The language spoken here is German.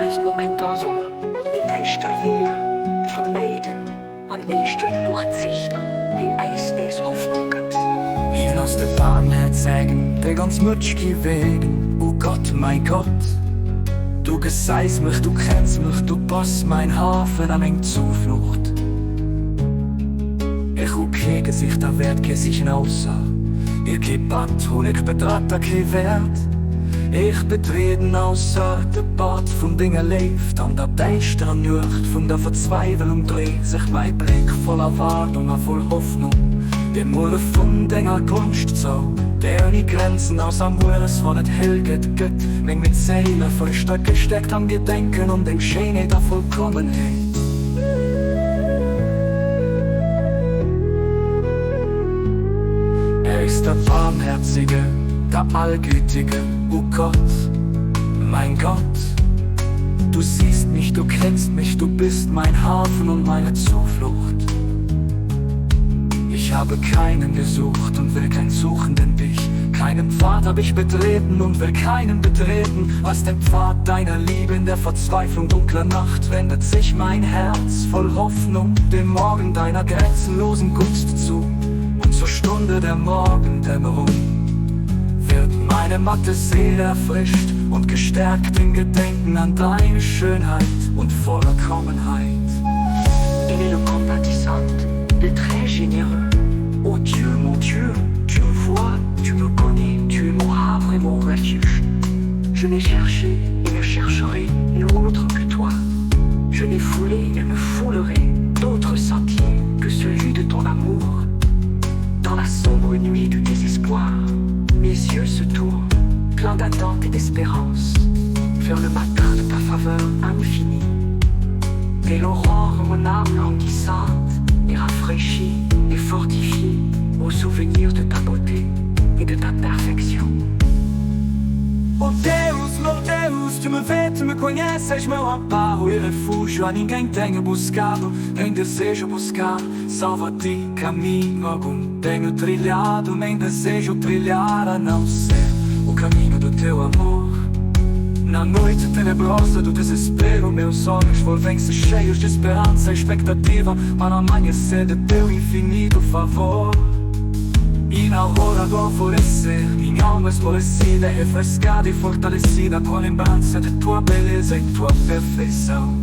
Is momentoso in esta hier verleden an nächste Nachtsicht die Eis des Hoffnungs. Ich lass der Bahnherr zeigen, der ganz Mutschki wegen. Oh Gott, mein Gott, du geseist mich, du kennst mich, du passt mein Hafen an eng Zuflucht. Ich guck kein Gesicht, da werd Gesicht außer. Ich geb Bad und ich betrat da kein Wert. Ich betreten außer der Bad von Dingen lebt. An der düsteren Nacht von der Verzweiflung dreht sich mein Blick voller Wartung, voll Hoffnung. Der Mure von Dinger Kunst so, der die Grenzen aus am Wurres von et Helget gött. Meng mit Seele voll Stöcke gesteckt am Gedenken und dem Schöne der Vollkommenheit. Er ist der Barmherzige, der Allgütige, oh Gott, mein Gott. Du siehst mich, du kennst mich, du bist mein Hafen und meine Zuflucht. Ich habe keinen gesucht und will kein suchenden dich. Keinen Pfad hab ich betreten und will keinen betreten. Was den Pfad deiner Liebe in der Verzweiflung dunkler Nacht wendet sich mein Herz voll Hoffnung dem Morgen deiner grenzenlosen Gunst zu. Und zur Stunde der Morgendämmerung wird meine matte Seele erfrischt und gestärkt im Gedenken an deine Schönheit und Vollkommenheit. Il est le compatissant, le très généreux. Oh Dieu, tu me vois, tu me connais, tu es mon havre et mon refuge. Je n'ai cherché et ne chercherai nul autre que toi. Je n'ai foulé et ne foulerai d'autres sentiers que celui de ton amour. Dans la sombre nuit du désespoir, mes yeux se tournent, pleins d'attente et d'espérance, vers le matin de ta faveur infinie. Et l'aurore mon âme languissante et rafraîchie et fortifie au souvenir de ta beauté et de ta perfection. Oh Deus, meu Deus, tu me vês, tu me conheces, meu amparo e refúgio. A ninguém tenho buscado, nem desejo buscar. Salvo a ti, caminho algum tenho trilhado, nem desejo trilhar a não ser o caminho do teu amor. Na noite tenebrosa do desespero, meus olhos volvem-se cheios de esperança e expectativa para o amanhecer de teu infinito favor. E na aurora do alvorecer, minha alma esmorecida é refrescada e fortalecida com a lembrança de tua beleza e tua perfeição.